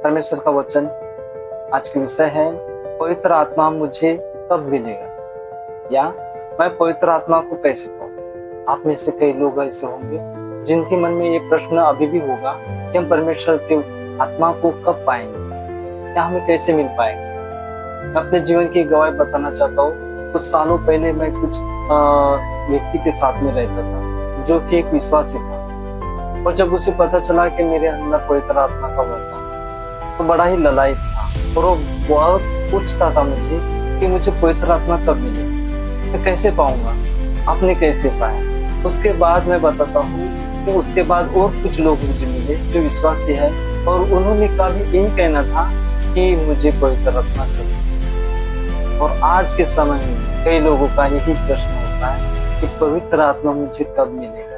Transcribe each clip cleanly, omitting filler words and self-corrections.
परमेश्वर का वचन आज के विषय है, पवित्र आत्मा मुझे कब मिलेगा या मैं पवित्र आत्मा को कैसे पाऊं। आप में से कई लोग ऐसे होंगे जिनके मन में ये प्रश्न अभी भी होगा कि हम परमेश्वर के आत्मा को कब पाएंगे या हमें कैसे मिल पाएंगे। मैं अपने जीवन की गवाही बताना चाहता हूँ। कुछ सालों पहले मैं कुछ व्यक्ति के साथ में रहता था जो कि एक विश्वासी था, और जब उसे पता चला कि मेरे अंदर पवित्र आत्मा का वरदान, तो बड़ा ही ललायत था और वो बहुत पूछता था मुझे कि मुझे पवित्र आत्मा कब मिले, मैं कैसे पाऊंगा, आपने कैसे पाया। उसके बाद मैं बताता हूँ कि उसके बाद और कुछ लोग मुझे मिले जो विश्वासी है, और उन्होंने का भी यही कहना था कि मुझे पवित्र आत्मा कब मिले। और आज के समय में कई लोगों का यही प्रश्न होता है कि पवित्र आत्मा मुझे कब मिलेगा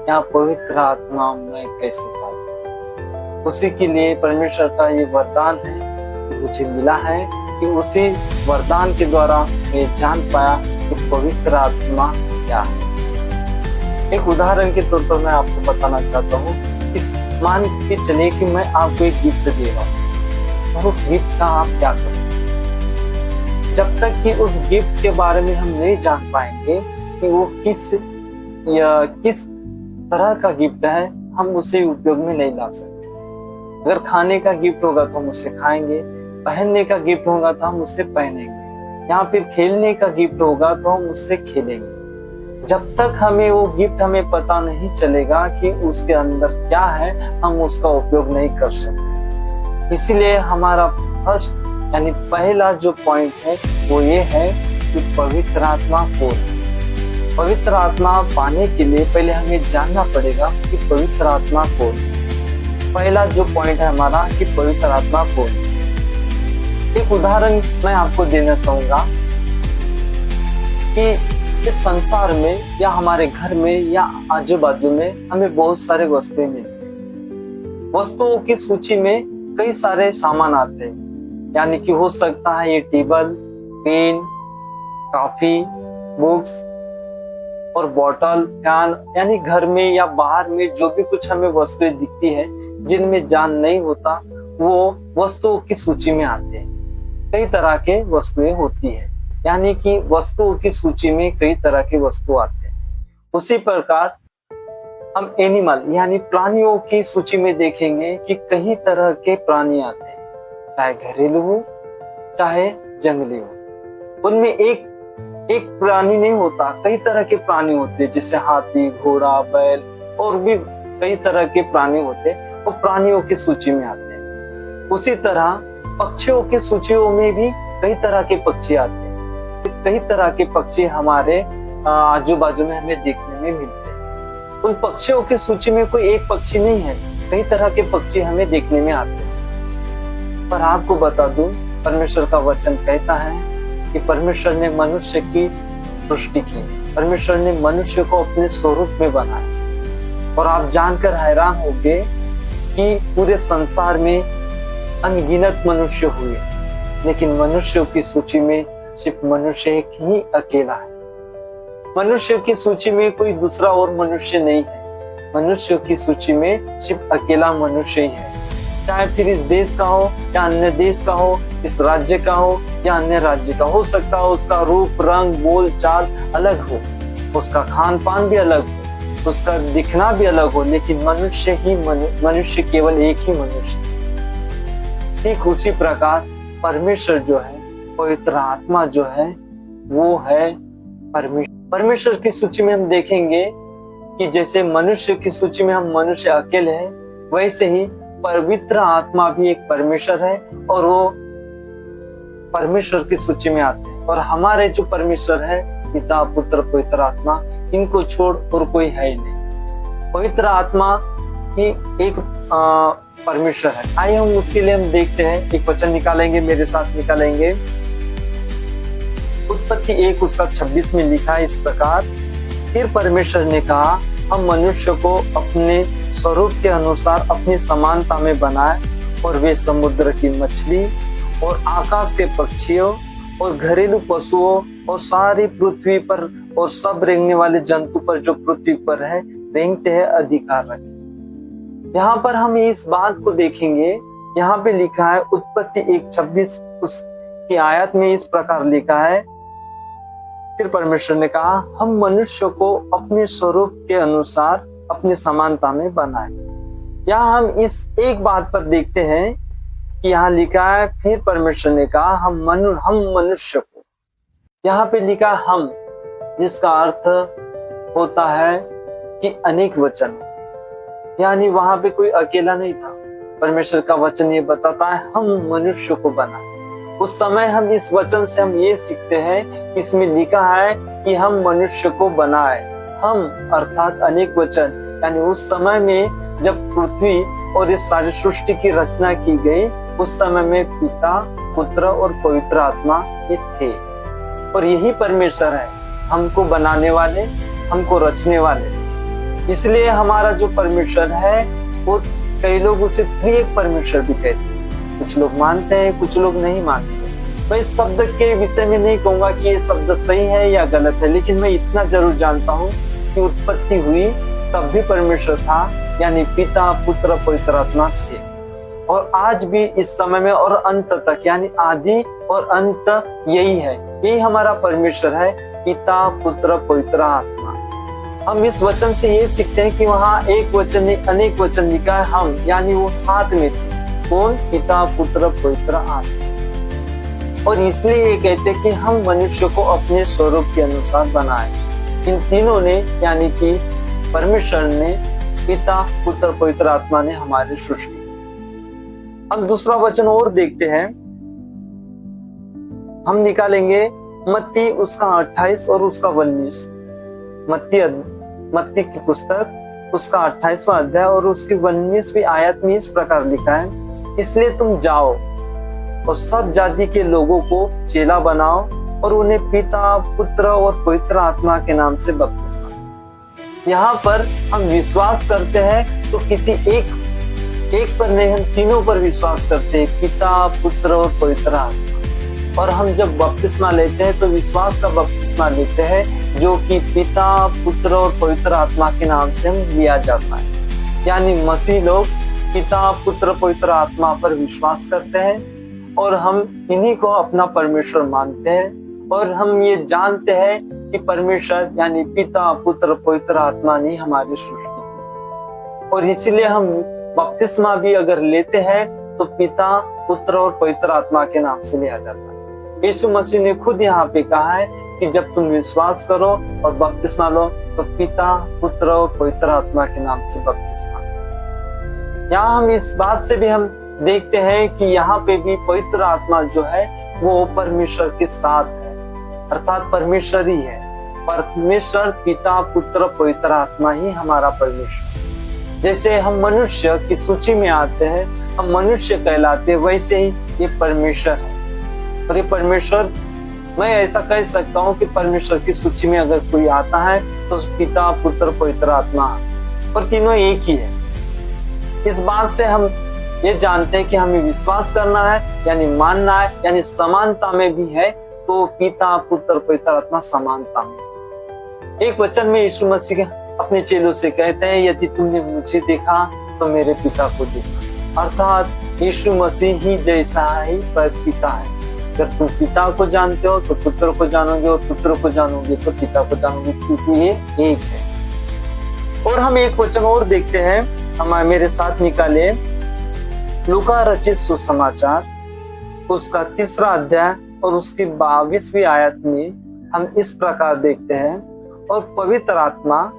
या पवित्र आत्मा मैं कैसे पाऊंगा। उसी के लिए परमेश्वर का ये वरदान है कि मुझे मिला है कि उसी वरदान के द्वारा मैं जान पाया कि पवित्र आत्मा क्या है। एक उदाहरण के तौर पर मैं आपको बताना चाहता हूँ। इस मान के चलिए कि मैं आपको एक गिफ्ट दे रहा हूँ, और उस गिफ्ट का आप क्या करें। जब तक कि उस गिफ्ट के बारे में हम नहीं जान पाएंगे कि वो किस तरह का गिफ्ट है, हम उसे उपयोग में नहीं ला सकते। अगर खाने का गिफ्ट होगा तो हम उसे खाएंगे, पहनने का गिफ्ट होगा तो हम उसे पहनेंगे, या फिर खेलने का गिफ्ट होगा तो हम उससे खेलेंगे। जब तक हमें वो गिफ्ट हमें पता नहीं चलेगा कि उसके अंदर क्या है, हम उसका उपयोग नहीं कर सकते। इसीलिए हमारा फर्स्ट यानी पहला जो पॉइंट है वो ये है कि पवित्र आत्मा कौन है। पवित्र आत्मा पाने के लिए पहले हमें जानना पड़ेगा कि पवित्र आत्मा कौन है। पहला जो पॉइंट है हमारा कि पवित्र आत्मा कौन है। एक उदाहरण मैं आपको देना चाहूंगा कि इस संसार में या हमारे घर में या आजू बाजू में हमें बहुत सारे वस्तुएं मिलती हैं। वस्तुओं की सूची में कई सारे सामान आते हैं, यानी कि हो सकता है ये टेबल, पेन, कॉफी, बुक्स और बॉटल, फैन, यानी घर में या बाहर में जो भी कुछ हमें वस्तुएं दिखती है जिनमें जान नहीं होता, वो वस्तुओं की सूची में आते हैं। कई तरह के वस्तुएं होती है, यानी कि वस्तुओं की सूची में कई तरह के वस्तु आते हैं। उसी प्रकार हम एनिमल यानी प्राणियों की सूची में देखेंगे कि कई तरह के प्राणी आते हैं, चाहे घरेलू हो चाहे जंगली हो। उनमें एक प्राणी नहीं होता, कई तरह के प्राणी होते हैं, जैसे हाथी, घोड़ा, बैल और भी कई तरह के प्राणी होते हैं, वो प्राणियों की सूची में आते हैं। उसी तरह पक्षियों की सूचियों में भी कई तरह के पक्षी आते हैं। कई तरह के पक्षी हमारे आजू बाजू में हमें देखने में मिलते हैं। उन पक्षियों की सूची में कोई एक पक्षी नहीं है, कई तरह के पक्षी हमें देखने में आते हैं। पर आपको बता दूं, परमेश्वर का वचन कहता है कि परमेश्वर ने मनुष्य की सृष्टि की, परमेश्वर ने मनुष्य को अपने स्वरूप में बनाया। और आप जानकर हैरान होंगे कि पूरे संसार में अनगिनत मनुष्य हुए, लेकिन मनुष्यों की सूची में सिर्फ मनुष्य एक ही अकेला है। मनुष्य की सूची में कोई दूसरा और मनुष्य नहीं है। मनुष्यों की सूची में सिर्फ अकेला मनुष्य ही है, चाहे फिर इस देश का हो या अन्य देश का हो, इस राज्य का हो या अन्य राज्य का। हो सकता हो उसका रूप, रंग, बोल चाल अलग हो, उसका खान पान भी अलग हो, उसका दिखना भी अलग हो, लेकिन मनुष्य केवल एक ही मनुष्य। ठीक उसी प्रकार परमेश्वर जो है, पवित्र आत्मा जो है, वो है परमेश्वर की सूची में हम देखेंगे कि जैसे मनुष्य की सूची में हम मनुष्य अकेले हैं, वैसे ही पवित्र आत्मा भी एक परमेश्वर है, और वो परमेश्वर की सूची में आते हैं। और हमारे जो परमेश्वर है, पिता, पुत्र, पवित्र आत्मा, इनको छोड़ और कोई है ही नहीं। पवित्र आत्मा ही एक परमेश्वर है। आइए हम उसके लिए हम देखते हैं, एक वचन निकालेंगे, मेरे साथ निकालेंगे। उत्पत्ति 1 उसका 26 में लिखा है इस प्रकार, फिर परमेश्वर ने कहा, हम मनुष्य को अपने स्वरूप के अनुसार अपनी समानता में बनाए, और वे समुद्र की मछली और आकाश के पक्षियों और घरेलू पशुओं और सारी पृथ्वी पर और सब रेंगने वाले जंतु पर जो पृथ्वी पर है रेंगते हैं अधिकार रखें। यहाँ पर हम इस बात को देखेंगे यहाँ पे लिखा है उत्पत्ति 1:26 उसकी आयत में इस प्रकार लिखा है, फिर परमेश्वर ने कहा हम मनुष्य को अपने स्वरूप के अनुसार अपनी समानता में बनाए। यहाँ हम इस एक बात पर देखते हैं कि यहाँ लिखा है फिर परमेश्वर ने कहा हम मनुष्य को, यहाँ पे लिखा हम, जिसका अर्थ होता है कि अनेक वचन, यानी वहां पे कोई अकेला नहीं था। परमेश्वर का वचन ये बताता है हम मनुष्य को बनाए। उस समय हम इस वचन से हम ये सीखते हैं, इसमें लिखा है कि हम मनुष्य को बनाए। हम अर्थात अनेक वचन, यानी उस समय में जब पृथ्वी और इस सारी सृष्टि की रचना की गई, उस समय में पिता, पुत्र और पवित्र आत्मा ये थे। और यही परमेश्वर है, हमको बनाने वाले, हमको रचने वाले। इसलिए हमारा जो परमेश्वर है वो कई लोग उसे त्रिएक परमेश्वर भी कहते हैं। कुछ लोग मानते हैं, कुछ लोग नहीं मानते। मैं इस शब्द के विषय में नहीं कहूंगा कि ये शब्द सही है या गलत है, लेकिन मैं इतना जरूर जानता हूँ कि उत्पत्ति हुई तब भी परमेश्वर था, यानी पिता, पुत्र, पवित्र आत्मा थे। और आज भी इस समय में और अंत तक, यानी आदि और अंत यही है, यही हमारा परमेश्वर है, पिता, पुत्र, पवित्र आत्मा। हम इस वचन से ये सीखते हैं कि वहाँ एक वचन नहीं अनेक वचन लिखा है हम, यानी वो साथ में थे। कौन? पिता, पुत्र, पवित्र आत्मा। और इसलिए ये कहते हैं कि हम मनुष्य को अपने स्वरूप के अनुसार बनाए। इन तीनों ने, यानी कि परमेश्वर ने, पिता, पुत्र, पवित्र आत्मा ने हमारी सृष्टि। अब दूसरा वचन और देखते हैं, हम निकालेंगे मत्ती उसका 28 और उसका 19। मत्ती की पुस्तक उसका 28वां अध्याय और उसकी 19वीं आयत में इस प्रकार लिखा है, इसलिए तुम जाओ और सब जाति के लोगों को चेला बनाओ और उन्हें पिता, पुत्र और पवित्र आत्मा के नाम से बपतिस्मा दो। यहाँ पर हम विश्वास करते हैं तो किसी एक पर नहीं, हम तीनों पर विश्वास करते हैं, पिता, पुत्र और पवित्र आत्मा। और हम जब बपतिस्मा लेते हैं तो विश्वास का बपतिस्मा लेते हैं, जो कि पिता, पुत्र और पवित्र आत्मा के नाम से हम लिया जाता है। यानी मसीह लोग पिता, पुत्र, पवित्र आत्मा पर विश्वास करते हैं और हम इन्हीं को अपना परमेश्वर मानते हैं। और हम ये जानते हैं कि परमेश्वर यानी पिता, पुत्र, पवित्र आत्मा ने हमारी सृष्टि की। और इसीलिए हम बपतिस्मा भी अगर लेते हैं तो पिता, पुत्र और पवित्र आत्मा के नाम से लिया जाता है। यीशु मसीह ने खुद यहाँ पे कहा है कि जब तुम विश्वास करो और बपतिस्मा लो तो पिता, पुत्र और पवित्र आत्मा के नाम से बपतिस्मा। यहाँ हम इस बात से भी हम देखते हैं कि यहाँ पे भी पवित्र आत्मा जो है वो परमेश्वर के साथ है, अर्थात परमेश्वर ही है। परमेश्वर, पिता, पुत्र, पवित्र आत्मा ही हमारा परमेश्वर। जैसे हम मनुष्य की सूची में आते हैं, हम मनुष्य कहलाते हैं, वैसे ही ये परमेश्वर है। और ये परमेश्वर, मैं ऐसा कह सकता हूँ कि परमेश्वर की सूची में अगर कोई आता है तो पिता, पुत्र, पवित्र आत्मा, और तीनों एक ही है। इस बात से हम ये जानते हैं कि हमें विश्वास करना है, यानी मानना है, यानी समानता में भी है तो पिता, पुत्र, पवित्र आत्मा समानता में। एक वचन में यीशु मसीह अपने चेलों से कहते हैं, यदि तुमने मुझे देखा तो मेरे पिता को देखा। अर्थात यीशु मसीह ही जैसा ही पर पिता है। अगर तुम पिता को जानते हो तो पुत्र को जानोगे, और पुत्र को जानोगे तो पिता को जानोगे, क्योंकि ये एक है। और हम एक वचन और देखते हैं, हमारे मेरे साथ निकाले लूका रचित सुसमाचार उसका 3रा अध्याय और उसकी 22वीं आयत में हम इस प्रकार देखते हैं, और पवित्र आत्मा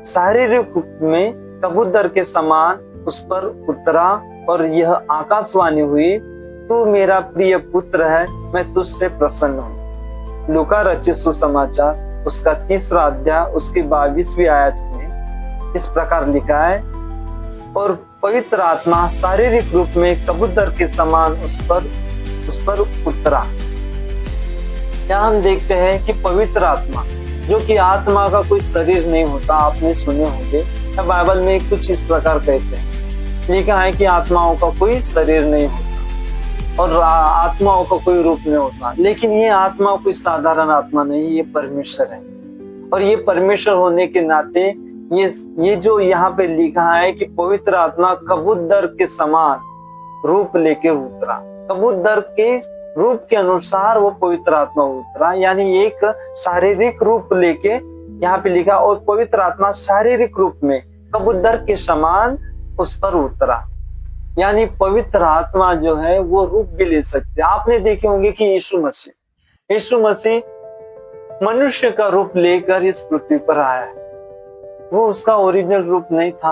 शारीरिक रूप में कबूतर के समान उस पर उतरा और यह आकाशवाणी हुई, तू मेरा प्रिय पुत्र है, मैं तुझसे प्रसन्न हूँ। लूका रचित सुसमाचार उसका 3रा अध्याय उसकी 22वीं आयत में इस प्रकार लिखा है, और पवित्र आत्मा शारीरिक रूप में कबूतर के समान उस पर उतरा। यहाँ हम देखते हैं कि पवित्र आत्मा, जो कि आत्मा का कोई शरीर नहीं होता, आपने सुने होंगे, बाइबल में कुछ इस प्रकार कहते हैं, लिखा है कि आत्माओं का कोई शरीर नहीं होता और आत्माओं का कोई रूप नहीं होता। लेकिन ये आत्मा कोई साधारण आत्मा नहीं, ये परमेश्वर है। और ये परमेश्वर होने के नाते ये जो यहाँ पे लिखा है कि पवित्र आत्मा कबूतर के समान रूप लेके उतरा। कबूतर के रूप के अनुसार वो पवित्र आत्मा उतरा, यानी एक शारीरिक रूप लेके यहाँ पे लिखा, और पवित्र आत्मा शारीरिक रूप में कबूतर के समान उस पर उतरा। यानी पवित्र आत्मा जो है वो रूप भी ले सकते हैं। आपने देखे होंगे कि यीशु मसीह मनुष्य का रूप लेकर इस पृथ्वी पर आया है। वो उसका ओरिजिनल रूप नहीं था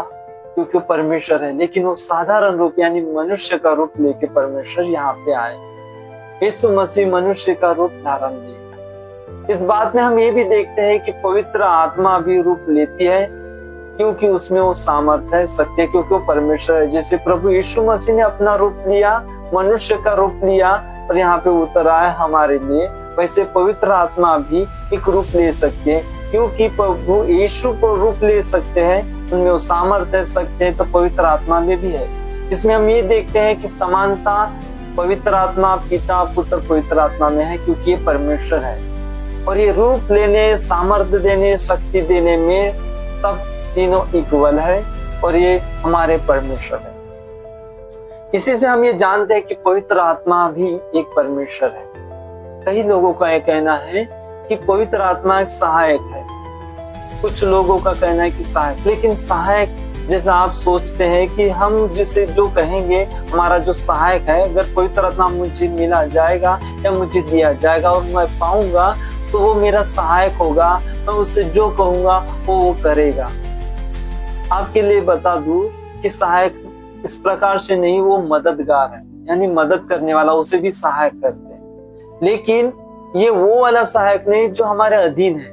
क्योंकि परमेश्वर है, लेकिन वो साधारण रूप यानी मनुष्य का रूप लेके परमेश्वर यहाँ पे आए। यीशु मसीह मनुष्य का रूप धारण किया। इस बात में हम ये भी देखते हैं कि पवित्र आत्मा भी रूप लेती है क्योंकि उसमें वो सामर्थ्य है, शक्ति है, क्योंकि वो परमेश्वर है। जैसे प्रभु यीशु मसीह ने अपना रूप लिया, मनुष्य का रूप लिया और यहाँ पे उतर आया हमारे लिए, वैसे पवित्र आत्मा भी एक रूप ले सकती है। क्योंकि प्रभु यीशु को रूप ले सकते हैं, उनमें वो सामर्थ्य, शक्ति है, तो पवित्र आत्मा में भी है। इसमें हम ये देखते हैं कि समानता पवित्र आत्मा, पिता, पुत्र, पवित्र आत्मा में है क्योंकि ये परमेश्वर है। और ये रूप लेने, सामर्थ्य देने, शक्ति देने में सब तीनों इक्वल है और ये हमारे परमेश्वर है। इसी से हम ये जानते हैं कि पवित्र आत्मा भी एक परमेश्वर है। कई लोगों का ये कहना है कि पवित्र आत्मा एक सहायक है, कुछ लोगों का कहना है कि सहायक, लेकिन सहायक जैसा आप सोचते हैं कि हम जिसे जो कहेंगे हमारा जो सहायक है, अगर पवित्र आत्मा मुझे मिला जाएगा या मुझे दिया जाएगा और मैं पाऊंगा तो वो मेरा सहायक होगा, मैं उसे जो कहूंगा वो करेगा। आपके लिए बता दूं कि सहायक इस प्रकार से नहीं, वो मददगार है, यानी मदद करने वाला, उसे भी सहायक करते हैं। लेकिन ये वो वाला सहायक नहीं जो हमारे अधीन है,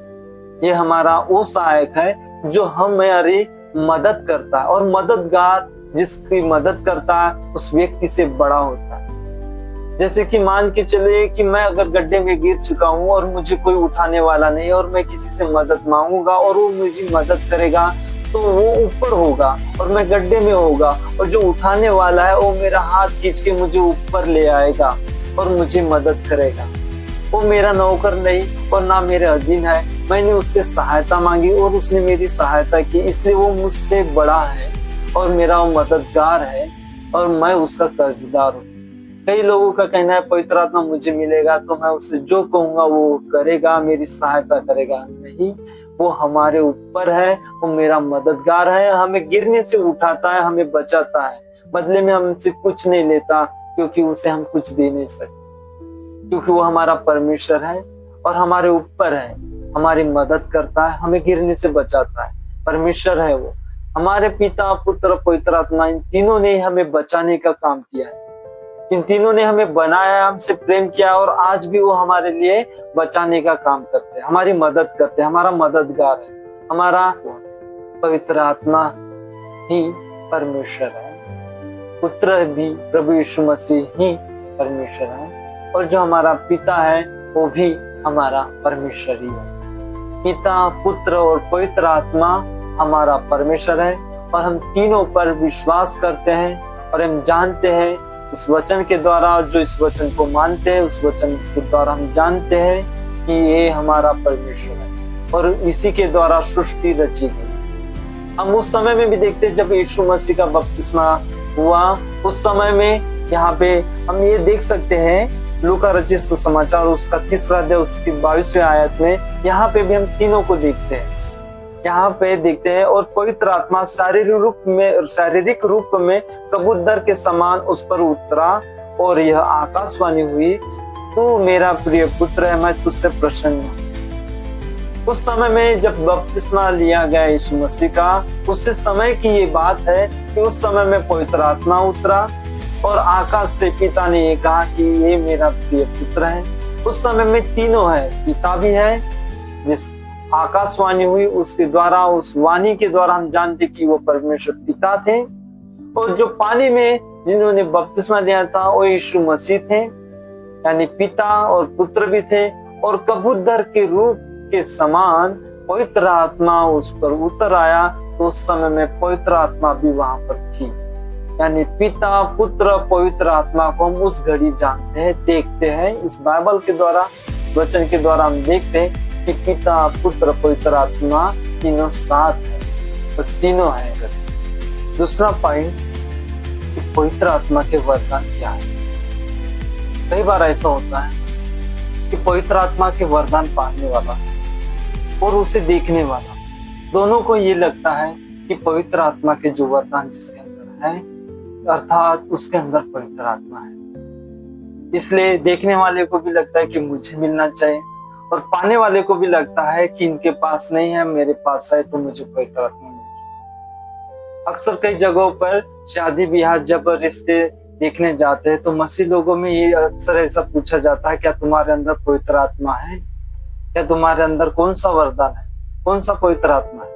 ये हमारा वो सहायक है जो हमारी मदद करता है। और मददगार जिसकी मदद करता है उस व्यक्ति से बड़ा होता है। जैसे कि मान के चले कि मैं अगर गड्ढे में गिर चुका हूं और मुझे कोई उठाने वाला नहीं और मैं किसी से मदद मांगूंगा और वो मुझे मदद करेगा, तो वो ऊपर होगा और मैं गड्ढे में होगा, और जो उठाने वाला है वो मेरा हाथ खींच के मुझे ऊपर ले आएगा और मुझे मदद करेगा। वो मेरा नौकर नहीं और ना मेरे अधीन है, मैंने उससे सहायता मांगी और उसने मेरी सहायता की, इसलिए वो मुझसे बड़ा है और मेरा वो मददगार है और मैं उसका कर्जदार हूँ। कई लोगों का कहना है पवित्र आत्मा मुझे मिलेगा तो मैं उससे जो कहूंगा वो करेगा, मेरी सहायता करेगा। नहीं, वो हमारे ऊपर है, वो मेरा मददगार है, हमें गिरने से उठाता है, हमें बचाता है, बदले में हमसे कुछ नहीं लेता क्योंकि उसे हम कुछ दे नहीं सकते, क्योंकि वो हमारा परमेश्वर है और हमारे ऊपर है, हमारी मदद करता है, हमें गिरने से बचाता है। परमेश्वर है वो, हमारे पिता, पुत्र, पवित्र आत्मा, इन तीनों ने हमें बचाने का काम किया है। इन तीनों ने हमें बनाया, हमसे प्रेम किया और आज भी वो हमारे लिए बचाने का काम करते हैं, हमारी मदद करते हैं, हमारा मददगार है। हमारा पवित्र आत्मा ही परमेश्वर है, पुत्र भी प्रभु यीशु मसीह ही परमेश्वर है, और जो हमारा पिता है वो भी हमारा परमेश्वर ही है। पिता, पुत्र और पवित्र आत्मा हमारा परमेश्वर है और हम तीनों पर विश्वास करते हैं और हम जानते हैं इस वचन के द्वारा, और जो इस वचन को मानते हैं उस वचन के द्वारा हम जानते हैं कि ये हमारा परमेश्वर है और इसी के द्वारा सृष्टि रची गई। हम उस समय में भी देखते हैं जब यीशु मसीह का बपतिस्मा हुआ, उस समय में यहाँ पे हम ये देख सकते हैं लूका रचित सुसमाचार उसका 3 अध्याय उसकी 22वें आयत में, यहाँ पे भी हम तीनों को देखते हैं। यहाँ पे देखते हैं और पवित्र आत्मा शारीरिक रूप में कबूतर के समान उस पर उतरा और यह आकाशवाणी हुई, तू मेरा प्रिय पुत्र है, मैं तुझसे प्रसन्न हूँ। उस समय में जब बपतिस्मा लिया गया यीशु मसीह का, उस समय की ये बात है कि उस समय में पवित्र आत्मा उतरा और आकाश से पिता ने ये कहा कि ये मेरा प्रिय पुत्र है। उस समय में तीनों है, पिता भी है, जिस आकाशवाणी हुई उसके द्वारा, उस वाणी के द्वारा हम जानते कि वो परमेश्वर पिता थे, और जो पानी में जिन्होंने बपतिस्मा लिया था वो यीशु मसीह थे, यानी पिता और पुत्र भी थे। और कबूतर के रूप के समान पवित्र आत्मा उस पर उतर आया, तो उस समय में पवित्र आत्मा भी वहां पर थी, यानी पिता, पुत्र, पवित्र आत्मा को हम उस घड़ी जानते हैं, देखते हैं। इस बाइबल के द्वारा, इस वचन के द्वारा हम देखते हैं कि पिता, पुत्र, पवित्र आत्मा तीनों साथ है, तो तीनों है। दूसरा पॉइंट, पवित्र आत्मा के वरदान क्या है। कई बार ऐसा होता है कि पवित्र आत्मा के वरदान पाने वाला और उसे देखने वाला दोनों को ये लगता है कि पवित्र आत्मा के जो वरदान जिसके अंदर है, अर्थात उसके अंदर पवित्र आत्मा है। इसलिए देखने वाले को भी लगता है कि मुझे मिलना चाहिए, और पाने वाले को भी लगता है कि इनके पास नहीं है, मेरे पास है, तो मुझे पवित्र आत्मा मिल जाए। अक्सर कई जगहों पर शादी ब्याह जब रिश्ते देखने जाते हैं तो मसीह लोगों में ये अक्सर ऐसा पूछा जाता है, क्या तुम्हारे अंदर पवित्र आत्मा है? क्या तुम्हारे अंदर कौन सा वरदान है, कौन सा पवित्र आत्मा है?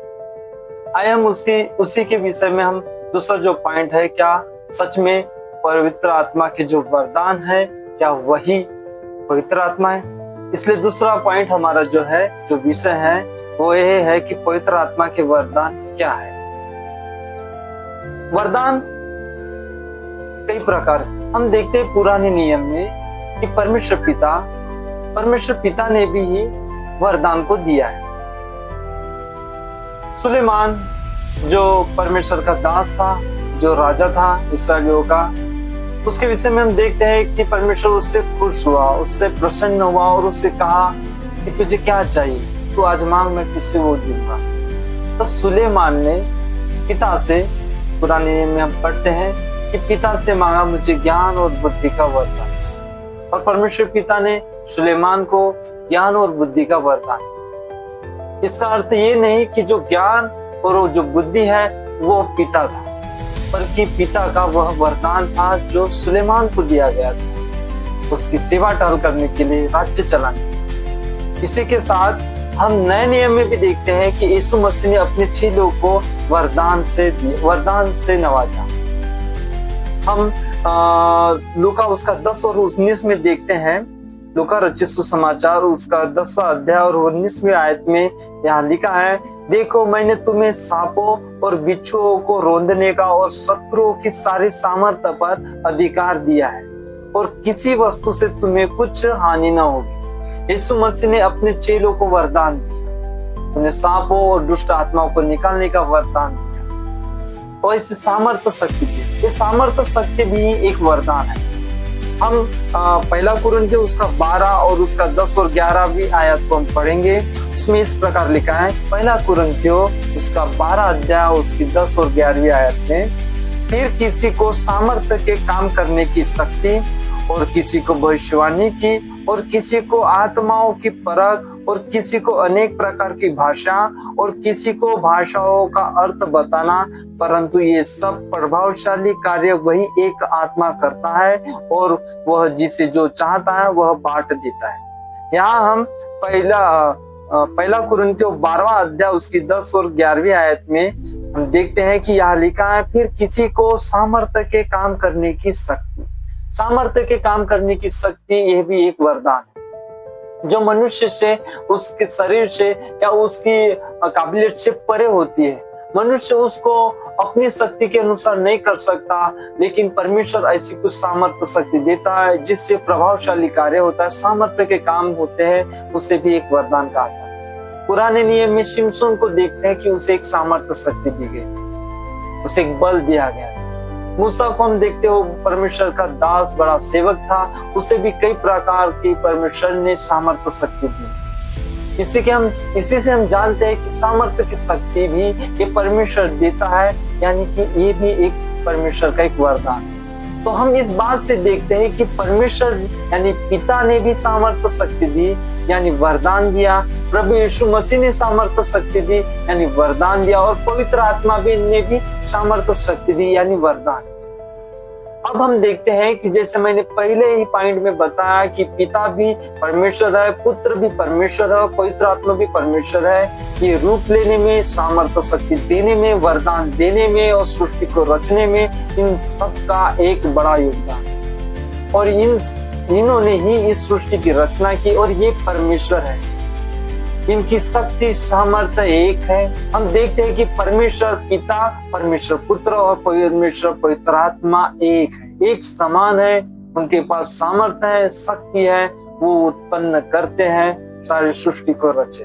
आइए हम उसी के विषय में हम दूसरा जो पॉइंट है, क्या सच में पवित्र आत्मा के जो वरदान है क्या वही पवित्र आत्मा है? इसलिए दूसरा पॉइंट हमारा जो है, जो विषय है, वो यह है कि पवित्र आत्मा के वरदान क्या है। वरदान कई प्रकार हम देखते हैं पुराने नियम में कि परमेश्वर पिता ने भी ही वरदान को दिया है। सुलेमान जो परमेश्वर का दास था, जो राजा था इस्राएलियों का, उसके विषय में हम देखते हैं कि परमेश्वर उससे खुश हुआ, उससे प्रसन्न हुआ और उससे कहा कि तुझे क्या चाहिए, तू आज मांग, मैं तुझसे वो दूंगा। तो सुलेमान ने पिता से, पुराने नियम में हम पढ़ते हैं कि पिता से मांगा मुझे ज्ञान और बुद्धि का वरदान, और परमेश्वर पिता ने सुलेमान को ज्ञान और बुद्धि का वरदान। इसका अर्थ ये नहीं कि जो ज्ञान और वो जो बुद्धि है वो पिता था, बल्कि पिता का वह वरदान था जो सुलेमान को दिया गया था, उसकी सेवा टहल करने के लिए, राज्य चलाने। इसी के साथ हम नए नियम में भी देखते हैं कि यीशु मसीह ने अपने चेलों को वरदान से नवाजा। हम लूका उसका 10 और 19 में देखते हैं, लूका रचित सुसमाचार उसका 10वां अध्याय और 19वीं आयत में यहाँ लिखा है, देखो मैंने तुम्हें सांपों और बिच्छुओं को रौंदने का और शत्रुओं की सारी सामर्थ्य पर अधिकार दिया है, और किसी वस्तु से तुम्हें कुछ हानि न होगी। यीशु मसीह ने अपने चेलों को वरदान दिया, उन्हें सांपों और दुष्ट आत्माओं को निकालने का वरदान दिया, और इस सामर्थ्य शक्ति दी। ये सामर्थ्य शक्ति भी एक वरदान है। हम पहला कुरिन्थियों उसका 12 और उसका 10 और 11वीं आयत को हम पढ़ेंगे। उसमें इस प्रकार लिखा है, पहला कुरिन्थियों उसका 12 अध्याय उसकी 10 और 11वीं आयत में, फिर किसी को सामर्थ्य के काम करने की शक्ति, और किसी को भविष्यवाणी की, और किसी को आत्माओं की परख, और किसी को अनेक प्रकार की भाषा, और किसी को भाषाओं का अर्थ बताना, परंतु ये सब प्रभावशाली कार्य वही एक आत्मा करता है, और वह जिसे जो चाहता है वह बांट देता है। यहाँ हम पहला कुरिन्थियों 12वां अध्याय उसकी 10 और 11वीं आयत में हम देखते हैं कि यहाँ लिखा है, फिर किसी को सामर्थ्य के काम करने की शक्ति। सामर्थ्य के काम करने की शक्ति यह भी एक वरदान है, जो मनुष्य से, उसके शरीर से या उसकी काबिलियत से परे होती है। मनुष्य उसको अपनी शक्ति के अनुसार नहीं कर सकता, लेकिन परमेश्वर ऐसी कुछ सामर्थ्य शक्ति देता है जिससे प्रभावशाली कार्य होता है, सामर्थ्य के काम होते हैं, उसे भी एक वरदान कहा जाता है। पुराने नियम में शिमशोन को देखते हैं कि उसे एक सामर्थ्य शक्ति दी गई, उसे एक बल दिया गया। मूसा को हम देखते हो, परमेश्वर का दास, बड़ा सेवक था, उसे भी कई प्रकार की परमेश्वर ने सामर्थ्य शक्ति दी। इसी से हम जानते हैं कि सामर्थ्य की शक्ति भी ये परमेश्वर देता है, यानी कि ये भी एक परमेश्वर का एक वरदान है। तो हम इस बात से देखते हैं कि परमेश्वर यानी पिता ने भी सामर्थ्य शक्ति दी, यानी वरदान दिया। प्रभु यीशु मसीह ने सामर्थ्य शक्ति दी, यानी वरदान दिया, और पवित्र आत्मा ने भी सामर्थ्य शक्ति दी, यानी वरदान। अब हम देखते हैं कि जैसे मैंने पहले ही पॉइंट में बताया कि पिता भी परमेश्वर है, पुत्र भी परमेश्वर है, पवित्र आत्मा भी परमेश्वर है। ये रूप लेने में, सामर्थ्य शक्ति देने में, वरदान देने में और सृष्टि को रचने में, इन सब का एक बड़ा योगदान है। और इन्होंने ही इस सृष्टि की रचना की, और ये परमेश्वर है। इनकी शक्ति सामर्थ्य एक है। हम देखते हैं कि परमेश्वर पिता, परमेश्वर पुत्र और परमेश्वर पवित्र आत्मा एक है, एक समान है। उनके पास सामर्थ्य है, शक्ति है, वो उत्पन्न करते हैं, सारी सृष्टि को रचे।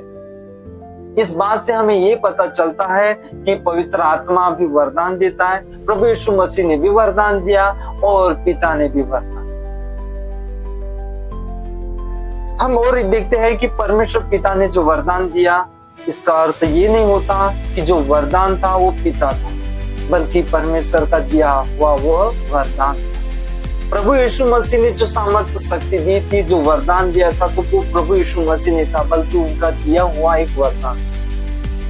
इस बात से हमें ये पता चलता है कि पवित्र आत्मा भी वरदान देता है, प्रभु यीशु मसीह ने भी वरदान दिया और पिता ने भी वरदान। हम और देखते हैं कि परमेश्वर पिता ने जो वरदान दिया, इसका अर्थ ये नहीं होता कि जो वरदान था वो पिता था, बल्कि परमेश्वर का दिया हुआ वो वरदान। प्रभु यीशु मसीह ने जो सामर्थ्य शक्ति दी थी, जो वरदान दिया था, तो वो प्रभु यीशु मसीह ने था, बल्कि उनका दिया हुआ एक वरदान।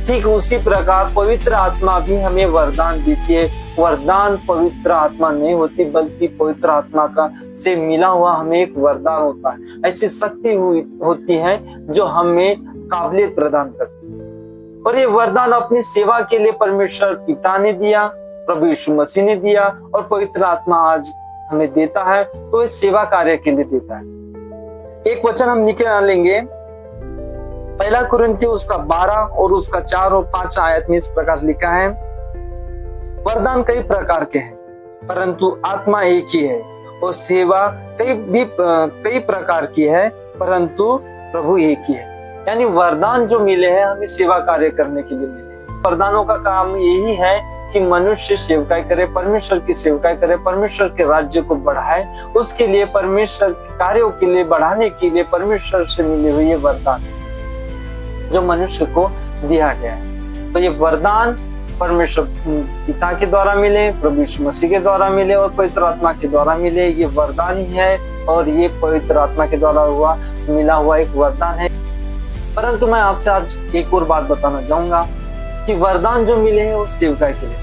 ठीक उसी प्रकार पवित्र आत्मा भी हमें वरदान देती है। वरदान पवित्र आत्मा नहीं होती, बल्कि पवित्र आत्मा का से मिला हुआ हमें एक वरदान होता है। ऐसी शक्ति होती है जो हमें काबिलियत प्रदान करती है। और ये वरदान अपनी सेवा के लिए परमेश्वर पिता ने दिया, प्रभु यीशु मसीह ने दिया, और पवित्र आत्मा आज हमें देता है, तो इस सेवा कार्य के लिए देता है। एक वचन हम निकाल लेंगे, पहला कुरिन्थियों उसका 12 और उसका 4 और 5 आयत में इस प्रकार लिखा है, वरदान कई प्रकार के हैं, परंतु आत्मा एक ही है, और सेवा कई प्रकार की है, परंतु प्रभु एक ही है। यानी वरदान जो मिले हैं हमें सेवा कार्य करने के लिए मिले। वरदानों का काम यही है कि मनुष्य सेवकाई करे, परमेश्वर की सेवकाई करे, परमेश्वर के राज्य को बढ़ाए, उसके लिए परमेश्वर के कार्यों के लिए बढ़ाने के लिए परमेश्वर से मिले हुए वरदान जो मनुष्य को दिया गया है। तो ये वरदान परमेश्वर पिता के द्वारा मिले, प्रभु यीशु मसीह के द्वारा मिले और पवित्र आत्मा के द्वारा मिले। ये वरदान ही है और ये पवित्र आत्मा के द्वारा मिला हुआ एक वरदान है। परंतु मैं आपसे आज एक और बात बताना चाहूंगा कि वरदान जो मिले हैं वो सेवकाई के लिए,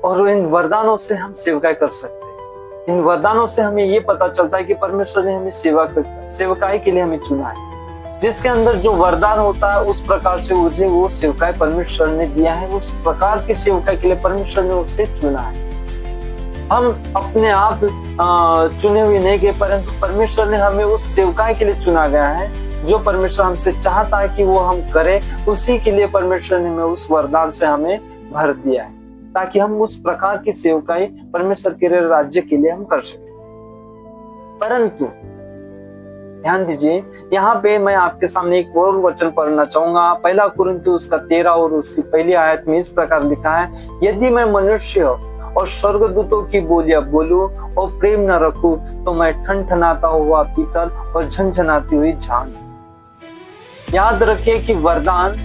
और इन वरदानों से हम सेवकाई कर सकते हैं। इन वरदानों से हमें ये पता चलता है कि परमेश्वर ने हमें सेवकाई के लिए हमें चुना है। जिसके अंदर जो वरदान होता है उस प्रकार से मुझे वो सेवकाई परमेश्वर ने दिया है, उस प्रकार की सेवकाई के लिए परमेश्वर ने उसे चुना है। हम अपने आप चुने हुए नहीं गए, परंतु परमेश्वर ने हमें उस सेवकाई के लिए चुना गया है। जो परमेश्वर हमसे चाहता है कि वो हम करें, उसी के लिए परमेश्वर ने हमें उस वरदान से हमें भर दिया है, ताकि हम उस प्रकार की सेवकाई परमेश्वर के राज्य के लिए हम कर सकें। परंतु ध्यान दीजिए, यहाँ पे मैं आपके सामने एक और वचन पढ़ना चाहूंगा। पहला कुरिन्थियों उसका 13 और उसकी पहली आयत में इस प्रकार लिखा है, यदि मैं मनुष्य और स्वर्गदूतों की बोलियां बोलूं और प्रेम न रखूं, तो मैं ठनठनाता हुआ पीतल और झनझनाती हुई झांझ। याद रखिए कि वरदान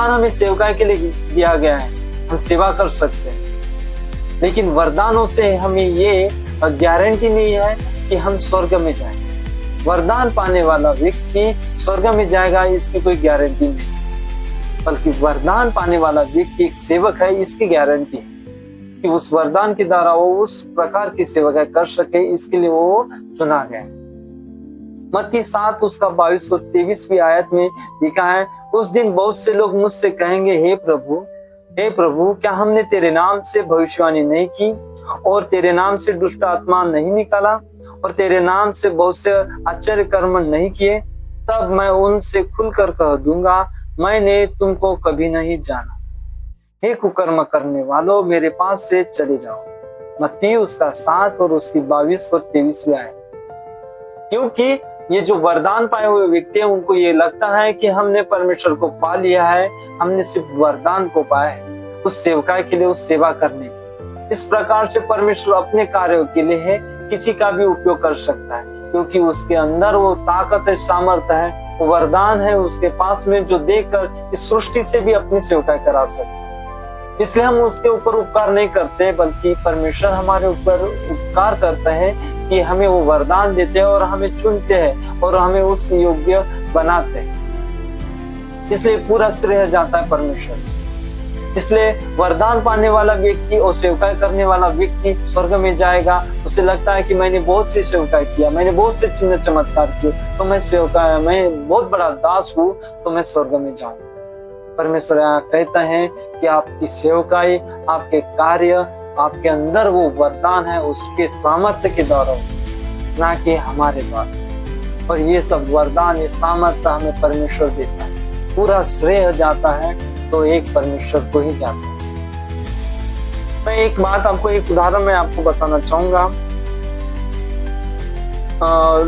हमें सेवकाई के लिए दिया गया है, हम सेवा कर सकते हैं, लेकिन वरदानों से हमें ये गारंटी नहीं है कि हम स्वर्ग में जाएं। वरदान पाने वाला व्यक्ति स्वर्ग में जाएगा इसकी कोई गारंटी नहीं, बल्कि वरदान पाने वाला व्यक्ति एक सेवक है, इसकी गारंटी है कि उस वरदान के द्वारा वो उस प्रकार की सेवा कर सके, इसके लिए वो चुना गया। मत्ती 7 उसका 22 और 23वीं आयत में लिखा है, उस दिन बहुत से लोग मुझसे कहेंगे, हे प्रभु, क्या हमने तेरे नाम से भविष्यवाणी नहीं की और तेरे नाम से दुष्ट आत्मा नहीं निकाला और तेरे नाम से बहुत से आश्चर्य कर्म नहीं किए? तब मैं उनसे खुलकर कह दूंगा, मैंने तुमको कभी नहीं जाना। हे कुकर्म करने वालों, मेरे पास से चले जाओ। मत्ती उसका 7 और उसकी 22 और 23वीं आयत। क्योंकि ये जो वरदान पाए हुए व्यक्ति हैं, उनको ये लगता है कि हमने परमेश्वर को पा लिया है, हमने सिर्फ वरदान को पाया है उस सेवकाई के लिए, उस सेवा करने के। इस प्रकार से परमेश्वर अपने कार्यों के लिए है किसी का भी उपयोग कर सकता है, क्योंकि उसके अंदर वो ताकत है, सामर्थ्य है, वो वरदान है उसके पास में, जो देकर इस सृष्टि से भी अपनी सेवकाई करा सकता है। इसलिए हम उसके ऊपर उपकार नहीं करते, बल्कि परमेश्वर हमारे ऊपर उपकार करते हैं कि हमें वो वरदान देते हैं और हमें चुनते हैं और हमें उस योग्य बनाते हैं। इसलिए पूरा श्रेय जाता है परमेश्वर। इसलिए वरदान पाने वाला व्यक्ति और सेवकाई करने वाला व्यक्ति स्वर्ग में जाएगा। उसे लगता है कि मैंने बहुत सी सेवकाई किया, मैंने बहुत से चिन्ह चमत्कार किए, तो मैं बहुत बड़ा दास हूँ, तो मैं स्वर्ग में जाऊंगा। परमेश्वर यहाँ कहता है कि आपकी सेवकाई, आपके कार्य, आपके अंदर वो वरदान है उसके सामर्थ्य के द्वारा, ना कि हमारे द्वारा। और ये सब वरदान, ये सामर्थ्य हमें परमेश्वर देता है। पूरा श्रेय जाता है तो एक परमेश्वर को ही जाता है। मैं एक बात आपको, एक उदाहरण मैं आपको बताना चाहूंगा।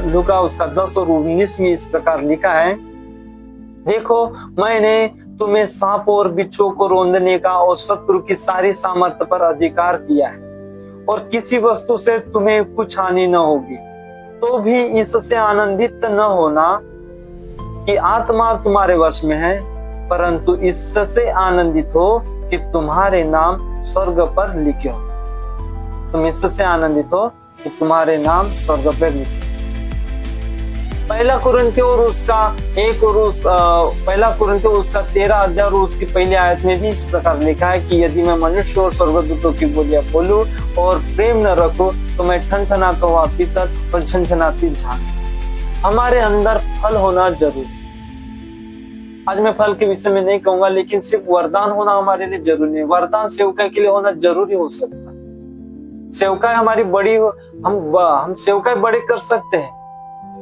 लूका उसका 10 और 19 में इस प्रकार लिखा है, देखो, मैंने तुम्हें सांप और बिच्छू को रौंदने का और शत्रु की सारी सामर्थ्य पर अधिकार दिया है, और किसी वस्तु से तुम्हें कुछ हानि न होगी। तो भी इससे आनंदित न होना कि आत्मा तुम्हारे वश में है, परंतु इससे आनंदित हो कि तुम्हारे नाम स्वर्ग पर लिखे हो। तुम इससे आनंदित हो कि तुम्हारे नाम स्वर्ग पर लिखे। पहला कुरिन्थियों उसका 13 अध्याय और उसकी पहली आयत में भी इस प्रकार लिखा है कि यदि मैं मनुष्य और स्वर्गदूतों की बोलियां बोलूं और प्रेम न रखूं तो मैं ठनठनाता हुआ पीतल और झनझनाती झाग। हमारे अंदर फल होना जरूरी। आज मैं फल के विषय में नहीं कहूंगा, लेकिन सिर्फ वरदान होना हमारे लिए जरूरी नहीं। वरदान सेवकाई के लिए होना जरूरी हो सकता है। सेवकाई हमारी बड़ी हम सेवकाई बड़े कर सकते हैं,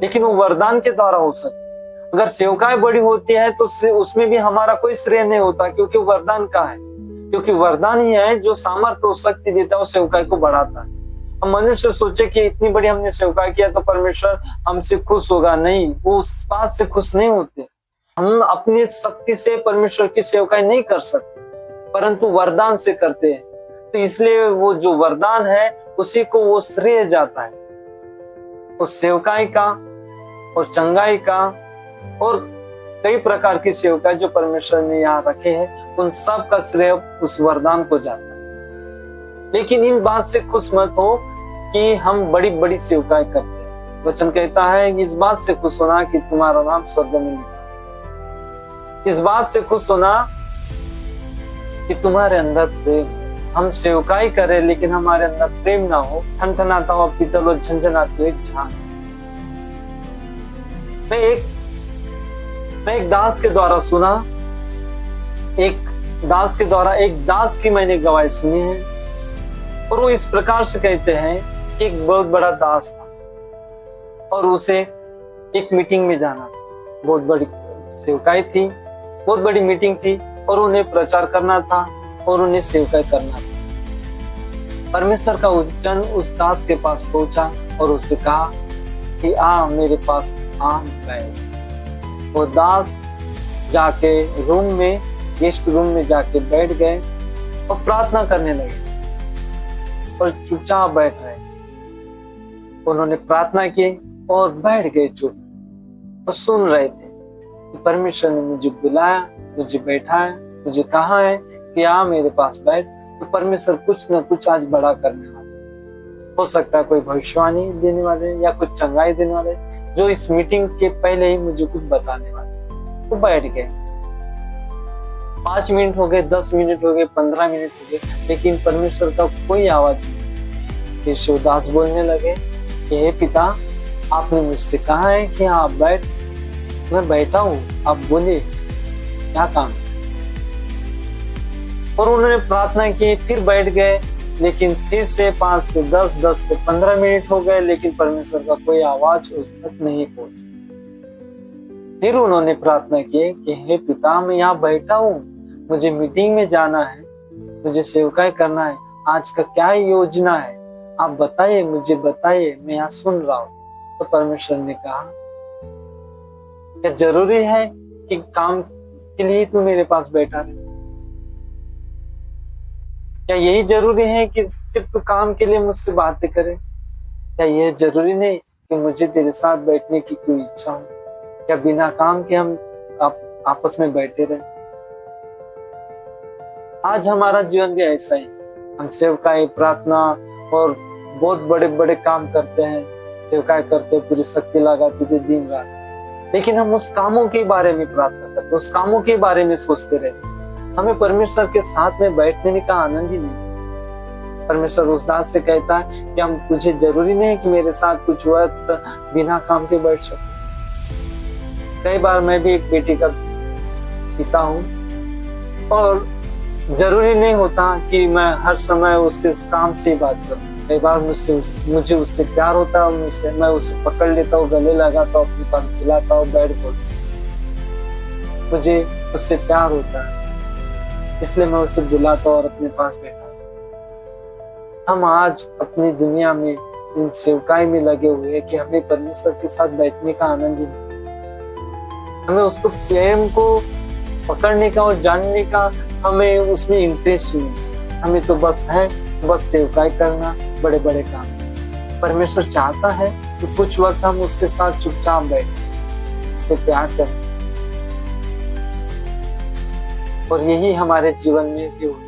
लेकिन वो वरदान के द्वारा हो सकता है। अगर सेवकाई बड़ी होती है तो उसमें भी हमारा कोई श्रेय नहीं होता, क्योंकि वरदान का है। क्योंकि वरदान ही है जो सामर्थ्य और शक्ति देता है, वो सेवकाई को बढ़ाता है। हम मनुष्य सोचे कि इतनी बड़ी हमने सेवकाई किया तो परमेश्वर हमसे खुश होगा, नहीं, वो उस बात से खुश नहीं होते। हम अपनी शक्ति से परमेश्वर की सेवकाई नहीं कर सकते, परंतु वरदान से करते हैं। तो इसलिए वो जो वरदान है उसी को वो श्रेय जाता है। उस सेवकाई का और चंगाई का और कई प्रकार की सेवकाई जो परमेश्वर ने यहाँ रखे हैं, उन सब का श्रेय उस वरदान को जाता है। लेकिन इन बात से खुश मत हो कि हम बड़ी बड़ी सेवकाई करते हैं। वचन कहता है इस बात से खुश होना कि तुम्हारा नाम स्वर्ग में लिखा। इस बात से खुश होना कि तुम्हारे अंदर प्रेम। हम सेवकाई करें लेकिन हमारे अंदर प्रेम ना हो, ठनठनाता हुआ पीतल और झनझनाती हुई झाग। मैं एक दास के द्वारा सुना, एक दास की मैंने गवाही सुनी है, और वो इस प्रकार से कहते हैं कि एक बहुत बड़ा दास था और उसे एक मीटिंग में जाना था। बहुत बड़ी सेवकाई थी, बहुत बड़ी मीटिंग थी, और उन्हें प्रचार करना था और उन्हें सेवकाई करना था। परमेश्वर का वचन उस दास के पास पहुंचा और उससे कहा कि आ मेरे पास आ बैठ। वो दास जाके गेस्ट रूम में जाके बैठ गए और प्रार्थना करने लगे और चुपचाप बैठ रहे। उन्होंने प्रार्थना की और बैठ गए चुप और सुन रहे थे कि परमेश्वर ने मुझे बुलाया, मुझे बैठाया, मुझे कहा है कि आ मेरे पास बैठ। तो परमेश्वर कुछ न कुछ आज बड़ा करने वाले। हो सकता है कोई भविष्यवाणी देने वाले या कुछ चंगाई देने वाले, जो इस मीटिंग के पहले ही मुझे कुछ बताने वाले। तो बैठ गए। 5 मिनट हो गए, 10 मिनट हो गए, 15 मिनट हो गए, लेकिन परमेश्वर का कोई आवाज नहीं। फिर शिवदास बोलने लगे कि हे पिता, आपने मुझसे कहा है कि आप बैठ। मैं बैठा हूँ, आप बोले क्या काम। और उन्होंने प्रार्थना की, फिर बैठ गए, लेकिन फिर से 5 से 10, 10 से 15 मिनट हो गए, लेकिन परमेश्वर का कोई आवाज उस तक नहीं पहुंची। फिर उन्होंने प्रार्थना की कि हे पिता, मैं यहाँ बैठा हूँ, मुझे मीटिंग में जाना है, मुझे सेवकाई करना है, आज का क्या योजना है, आप बताइए, मुझे बताइए, मैं यहाँ सुन रहा हूँ। तो परमेश्वर ने कहा क्या जरूरी है कि काम के लिए तू मेरे पास बैठा रहे? क्या यही जरूरी है कि सिर्फ तू काम के लिए मुझसे बातें करे? क्या यह जरूरी नहीं कि मुझे तेरे साथ बैठने की कोई इच्छा हो? क्या बिना काम के हम आपस में बैठे रहे? आज हमारा जीवन भी ऐसा ही। हम सेवकाई, प्रार्थना और बहुत बड़े बड़े काम करते हैं, सेवकाई करते, पूरी शक्ति लगाते थे दिन रात, लेकिन हम उस कामों के बारे में प्रार्थना करते, उस कामों के बारे में सोचते रहते। हमें परमेश्वर के साथ में बैठने का आनंद ही नहीं। परमेश्वर उस दास से कहता है कि हम तुझे जरूरी नहीं कि मेरे साथ कुछ वक्त बिना काम के बैठ सके। कई बार मैं भी एक बेटी का पिता हूँ और जरूरी नहीं होता कि मैं हर समय उसके काम से ही बात करूँ। कई बार मुझे उससे प्यार होता है, मैं उसे पकड़ लेता हूँ, गले लगाता हूँ, अपने पास बुलाता हूँ, बैठ बोलता। मुझे उससे प्यार होता है, इसलिए मैं उसे बुलाता हूँ और अपने पास बैठा। हम आज अपनी दुनिया में इन सेवकाई में लगे हुए हैं कि हमें परमेश्वर के साथ बैठने का आनंद ही नहीं। हमें उसको प्रेम को पकड़ने का और जानने का हमें उसमें इंटरेस्ट नहीं। हमें तो बस सेवकाई करना, बड़े बड़े काम। परमेश्वर चाहता है कि कुछ वक्त हम उसके साथ चुपचाप बैठे, उससे प्यार करें। और यही हमारे जीवन में भी होता है।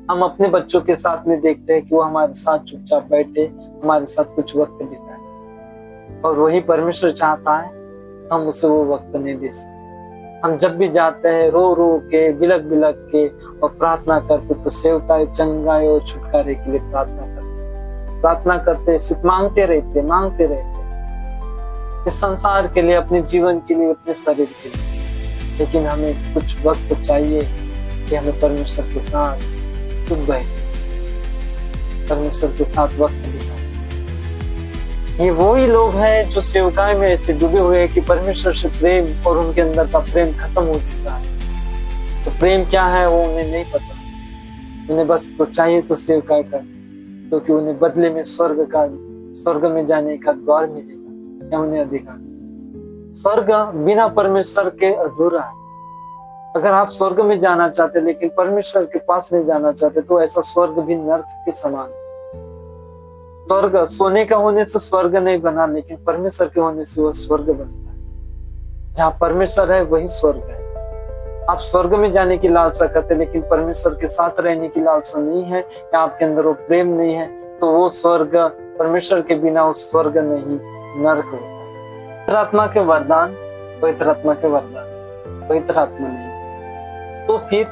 हम अपने बच्चों के साथ में देखते हैं कि वो हमारे साथ चुपचाप बैठे, हमारे साथ कुछ वक्त बिताए, और वही परमेश्वर चाहता है हम उसे वो वक्त नहीं दे सकते। हम जब भी जाते हैं रो रो के, बिलक बिलक के और प्रार्थना करते, तो सेवकाई, चंगाई और छुटकारे के लिए प्रार्थना करते, सिर्फ मांगते रहते इस संसार के लिए, अपने जीवन के लिए, अपने शरीर के लिए। लेकिन हमें कुछ वक्त चाहिए कि हमें परमेश्वर के साथ चुप बैठे, परमेश्वर के साथ वक्त बिताए। ये वही लोग हैं जो सेवकाई में ऐसे डूबे हुए हैं कि परमेश्वर से प्रेम और उनके अंदर का प्रेम खत्म हो चुका है। तो प्रेम क्या है वो उन्हें नहीं पता। उन्हें बस तो चाहिए तो सेवकाई करना, क्योंकि उन्हें बदले में स्वर्ग में जाने का द्वार मिलेगा या उन्हें अधिकार। स्वर्ग बिना परमेश्वर के अधूरा है। अगर आप स्वर्ग में जाना चाहते लेकिन परमेश्वर के पास नहीं जाना चाहते, तो ऐसा स्वर्ग भी नर्क के समान है। स्वर्ग सोने का होने से स्वर्ग नहीं बना, लेकिन परमेश्वर के होने से वह स्वर्ग बनता है। जहाँ परमेश्वर है वही स्वर्ग है। आप स्वर्ग में जाने की लालसा करते, लेकिन परमेश्वर के साथ रहने की लालसा नहीं है, या आपके अंदर वो प्रेम नहीं है, तो वो स्वर्ग परमेश्वर के बिना वो स्वर्ग नहीं, नरक होता है। पवित्र आत्मा के वरदान, पवित्र आत्मा के वरदान, पवित्र आत्मा नहीं। तो फिर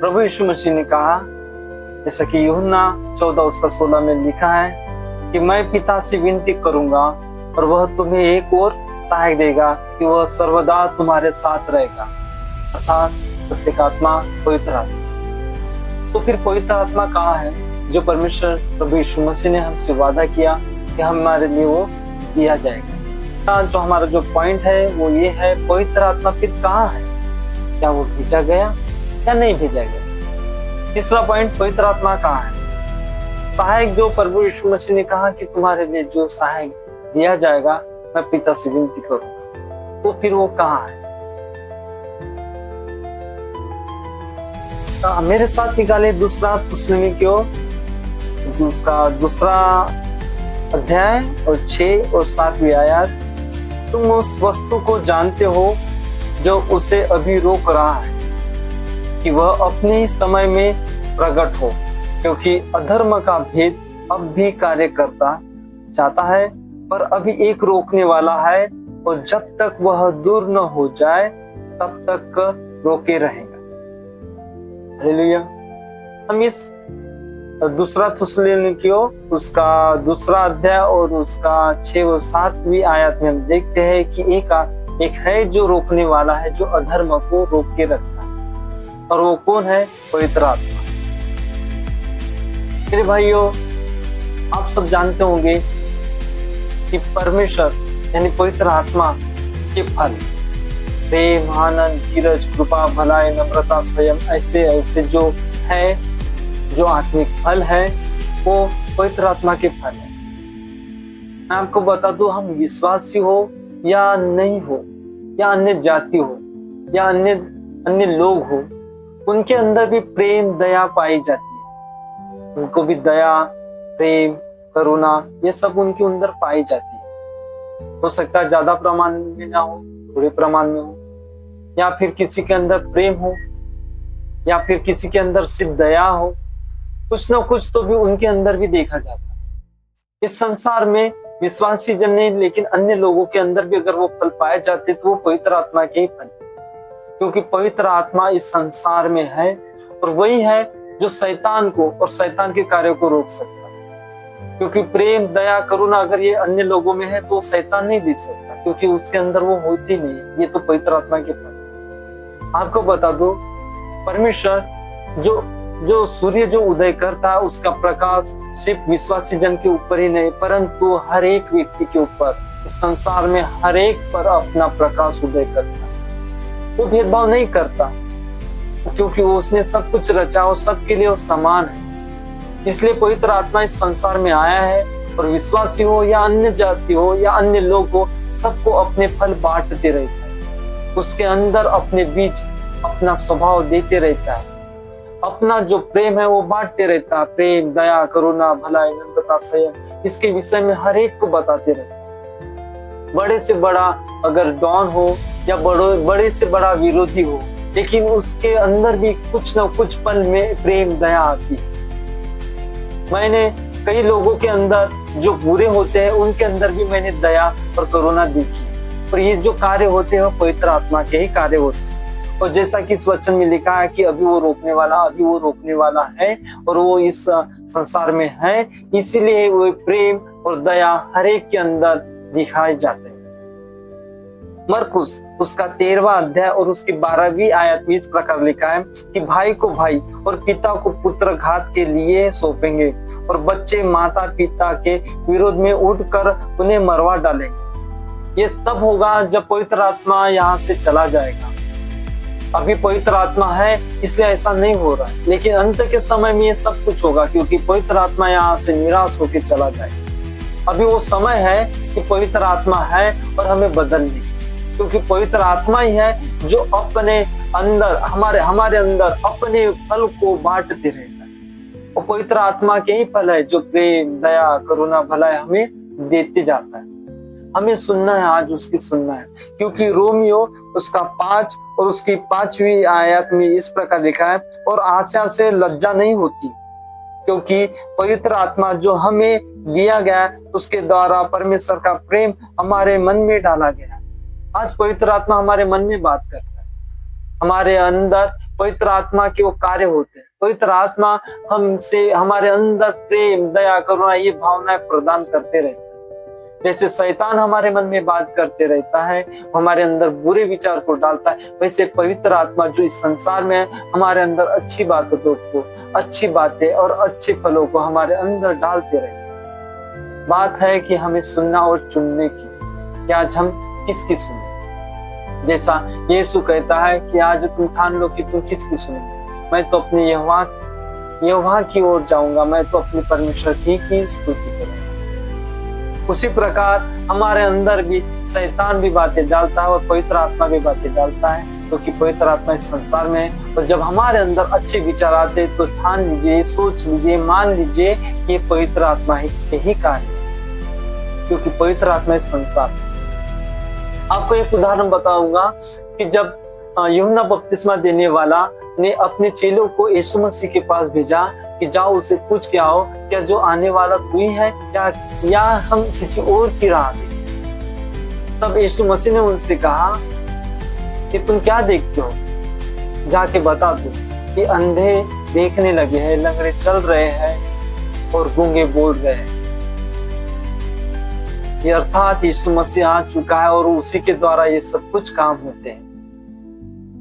प्रभु यीशु मसीह ने कहा, जैसा कि यूहन्ना 14:16 में लिखा है कि मैं पिता से विनती करूंगा और वह तुम्हें एक और सहायक देगा कि वह सर्वदा तुम्हारे साथ रहेगा, अर्थात सत्य का आत्मा, पवित्र आत्मा। तो फिर पवित्र आत्मा कहाँ है जो परमेश्वर प्रभु यीशु मसीह ने हमसे वादा किया कि हमारे लिए वो दिया जाएगा। जो हमारा जो पॉइंट है वो ये है, पवित्र आत्मा फिर कहाँ है? क्या वो भेजा गया या नहीं भेजा गया? तीसरा पॉइंट, पवित्र आत्मा कहाँ है? सहायक जो प्रभु यीशु मसीह ने कहा कि तुम्हारे लिए जो सहायक दिया जाएगा, मैं पिता से विनती करूंगा, तो फिर वो कहाँ है? तो मेरे साथ निकाले दूसरा दूसरा अध्याय और 6 और 7वीं आयत। तुम उस वस्तु को जानते हो जो उसे अभी रोक रहा है कि वह अपने ही समय में प्रकट हो, क्योंकि अधर्म का भेद अब भी कार्य करता जाता है, पर अभी एक रोकने वाला है, और जब तक वह दूर न हो जाए तब तक रोके रहेगा। हालेलुया। हम इस दूसरा थिस्सलुनीकियों उसका दूसरा अध्याय और उसका 6 और 7वीं आयत में हम देखते हैं कि एक है जो रोकने वाला है, जो अधर्म को रोक के रखता है, और वो कौन है? पवित्र आत्मा। मेरे भाइयों, आप सब जानते होंगे कि परमेश्वर यानी पवित्र आत्मा के फल, प्रेम, आनंद, धीरज, कृपा, भलाई, नम्रता, संयम, ऐसे जो है, जो आत्मिक फल है, वो पवित्र आत्मा के फल है। मैं आपको बता दूं, हम विश्वासी हो या नहीं हो, या अन्य जाति हो, या अन्य लोग हो, उनके अंदर भी प्रेम, दया पाई जाती है। उनको भी दया, प्रेम, करुणा, ये सब उनके अंदर पाई जाती है। हो सकता है ज्यादा प्रमाण में ना हो, थोड़े प्रमाण में हो, या फिर किसी के अंदर प्रेम हो, या फिर किसी के अंदर सिर्फ दया हो, कुछ ना कुछ तो भी उनके अंदर भी देखा जाता है। इस संसार में विश्वासी जन नहीं, लेकिन अन्य लोगों के अंदर भी अगर वो फल पाए जाते तो वो पवित्र आत्मा के ही फल, क्योंकि पवित्र आत्मा इस संसार में है, और वही है जो शैतान को और शैतान के कार्यों को रोक सकता है। क्योंकि प्रेम, दया, करुणा अगर ये अन्य लोगों में है तो शैतान नहीं दे सकता, क्योंकि उसके अंदर वो होती नहीं है। ये तो पवित्र आत्मा के फल। आपको बता दो, परमेश्वर जो सूर्य जो उदय करता है, उसका प्रकाश सिर्फ विश्वासी जन के ऊपर ही नहीं, परंतु हर एक व्यक्ति के ऊपर, इस संसार में हर एक पर अपना प्रकाश उदय करता है। वो भेदभाव नहीं करता, क्योंकि वो उसने सब कुछ रचा और सबके लिए वो समान है। इसलिए पवित्र आत्मा इस संसार में आया है, और विश्वासी हो या अन्य जाति हो या अन्य लोग हो, सबको अपने फल बांटते रहता है। उसके अंदर अपने बीच अपना स्वभाव देते रहता है, अपना जो प्रेम है वो बांटते रहता है। प्रेम, दया, करुणा, भलाई, नम्रता, संयम, इसके विषय में हर एक को बताते रहता है। बड़े से बड़ा अगर डॉन हो या बड़े से बड़ा विरोधी हो, लेकिन उसके अंदर भी कुछ न कुछ पल में प्रेम, दया आती है। मैंने कई लोगों के अंदर जो बुरे होते हैं उनके अंदर भी मैंने दया और करुणा देखी, और ये जो कार्य होते हैं वो पवित्र आत्मा के ही कार्य होते हैं। और जैसा कि इस वचन में लिखा है कि अभी वो रोकने वाला है और वो इस संसार में है, इसीलिए वो प्रेम और दया हर एक के अंदर दिखाए जाते हैं। मरकुस उसका 13वां अध्याय और उसकी 12वीं आयत में इस प्रकार लिखा है कि भाई को भाई और पिता को पुत्र घात के लिए सौंपेंगे, और बच्चे माता पिता के विरोध में उठकर उन्हें मरवा डालेंगे। ये तब होगा जब पवित्र आत्मा यहाँ से चला जाएगा। अभी पवित्र आत्मा है इसलिए ऐसा नहीं हो रहा है, लेकिन अंत के समय में ये सब कुछ होगा, क्योंकि पवित्र आत्मा यहाँ से निराश होकर चला जाएगा। अभी वो समय है कि पवित्र आत्मा है और हमें बदलने, क्योंकि पवित्र आत्मा ही है जो अपने अंदर हमारे अंदर अपने फल को बांटते रहता है। और पवित्र आत्मा के ही फल है जो प्रेम, दया, करुणा, भलाई हमें देते जाता है। हमें सुनना है, आज उसकी सुनना है, क्योंकि रोमियो उसका 5 और उसकी 5वीं आयत में इस प्रकार लिखा है, और आशा से लज्जा नहीं होती, क्योंकि पवित्र आत्मा जो हमें दिया गया उसके द्वारा परमेश्वर का प्रेम हमारे मन में डाला गया। आज पवित्र आत्मा हमारे मन में बात करता है, हमारे अंदर पवित्र आत्मा के वो कार्य होते हैं। पवित्र आत्मा हमसे हमारे अंदर प्रेम, दया, करुणा ये भावनाएं प्रदान करते रहते हैं। जैसे शैतान हमारे मन में बात करते रहता है, हमारे अंदर बुरे विचार को डालता है, वैसे पवित्र आत्मा जो इस संसार में है हमारे अंदर अच्छी बातों को, अच्छी बातें और अच्छे फलों को हमारे अंदर डालते रहते हैं। बात है कि हमें सुनना और चुनने की, कि आज हम किसकी सुने। जैसा यीशु कहता है कि आज तुम ठान लो कि तुम किसकी सुनोगे। मैं तो अपने यहोवा की ओर जाऊंगा, मैं तो अपने परमेश्वर की स्तुति करूंगा। उसी प्रकार हमारे अंदर भी शैतान भी बातें डालता है और पवित्र आत्मा भी बातें डालता है, क्योंकि पवित्र आत्मा इस संसार में है। और जब हमारे अंदर अच्छे विचार आते हैं तो ठान लीजिए, सोच लीजिए, मान लीजिए कि ये पवित्र आत्मा के ही कार्य है, क्योंकि पवित्र आत्मा इस संसार में। आपको एक उदाहरण बताऊंगा कि जब यूहन्ना बपतिस्मा देने वाला ने अपने चेलों को यीशु मसीह के पास भेजा कि जाओ उसे पूछ के आओ, क्या जो आने वाला तू ही है या हम किसी और की राह दें। तब यीशु मसीह ने उनसे कहा कि तुम क्या देखते हो, जाके बता दो कि अंधे देखने लगे हैं, लंगड़े चल रहे हैं और गूंगे बोल रहे हैं। ये अर्थात यीशु मसीह आ चुका है और उसी के द्वारा ये सब कुछ काम होते हैं।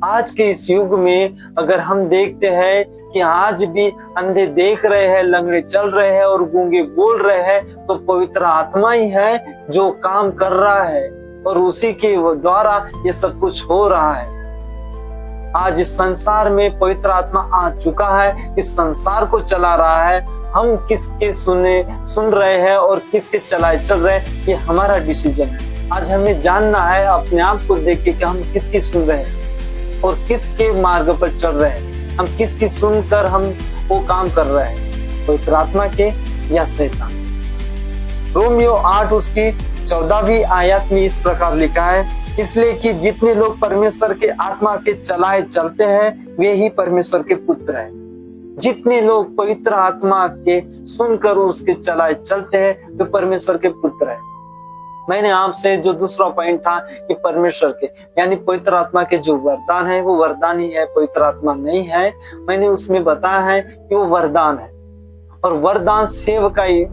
आज के इस युग में अगर हम देखते हैं कि आज भी अंधे देख रहे हैं, लंगड़े चल रहे हैं और गूंगे बोल रहे हैं, तो पवित्र आत्मा ही है जो काम कर रहा है और उसी के द्वारा ये सब कुछ हो रहा है। आज इस संसार में पवित्र आत्मा आ चुका है, इस संसार को चला रहा है। हम किसके सुन रहे हैं और किसके चलाए चल रहे हैं, ये हमारा डिसीजन है। आज हमें जानना है अपने आप को देख के कि हम किसकी सुन रहे हैं और किसके मार्ग पर चल रहे हैं। हम किसकी सुनकर हम वो काम कर रहे हैं, पवित्र आत्मा के या शैतान। रोमियो 8 उसकी 14वीं आयत में इस प्रकार लिखा है, इसलिए कि जितने लोग परमेश्वर के आत्मा के चलाए चलते हैं वे ही परमेश्वर के पुत्र हैं। जितने लोग पवित्र आत्मा के सुनकर उसके चलाए चलते हैं वे परमेश्वर के पुत्र हैं। मैंने आपसे जो दूसरा पॉइंट था कि परमेश्वर के यानी पवित्र आत्मा के जो वरदान है वो वरदान ही है, पवित्र आत्मा नहीं है। मैंने उसमें बताया है कि वो वरदान है और वरदान सेवकाई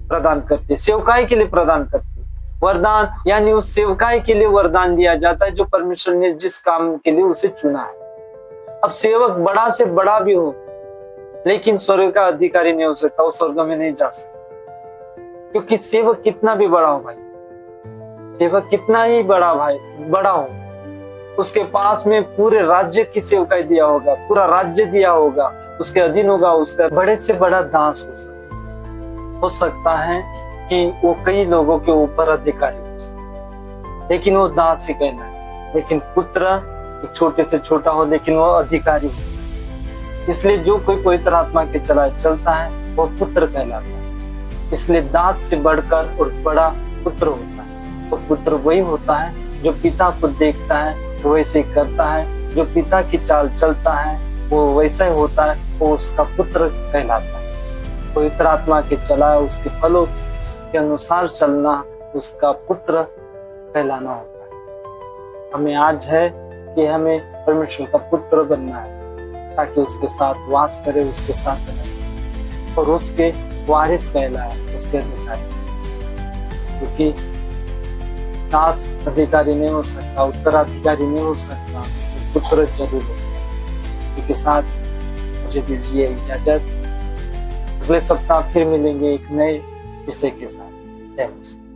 प्रदान करते, सेवकाई के लिए प्रदान करते। वरदान यानी उस सेवकाई के लिए वरदान दिया जाता है जो परमेश्वर ने जिस काम के लिए उसे चुना है। अब सेवक बड़ा से बड़ा भी हो लेकिन स्वर्ग का अधिकारी नहीं हो सकता, वो स्वर्ग में नहीं जा सकता, क्योंकि सेवक कितना भी बड़ा हो भाई, सेवक कितना ही बड़ा हो, उसके पास में पूरे राज्य की सेवकाई दिया होगा, पूरा राज्य दिया होगा, उसके अधीन होगा, उसका बड़े से बड़ा दास हो सकता है कि वो कई लोगों के ऊपर अधिकारी हो सकता है, लेकिन वो दास ही कहना है। लेकिन पुत्र एक छोटे से छोटा हो लेकिन वो अधिकारी हो। इसलिए जो कोई पवित्र आत्मा के चलता है वो पुत्र कहलाता है। इसलिए दास से बढ़कर और बड़ा पुत्र होता है। तो पुत्र वही होता है जो पिता को देखता है वो वैसे ही करता है, जो पिता की चाल चलता है वो वैसा ही होता है, वो उसका पुत्र कहलाता है। पवित्र आत्मा के चला उसके फलों के अनुसार चलना उसका पुत्र कहलाना होता है। हमें आज है कि हमें परमेश्वर का पुत्र बनना है ताकि उसके साथ वास करे, उसके साथ रहे और उसके वारिस कहलाए, उसके अधिकारी। क्योंकि दास अधिकारी नहीं हो सकता, उत्तराधिकारी नहीं हो सकता, पुत्र जरूर हो। के साथ मुझे दीजिए इजाजत। अगले सप्ताह फिर मिलेंगे एक नए विषय के साथ। जय मसीह।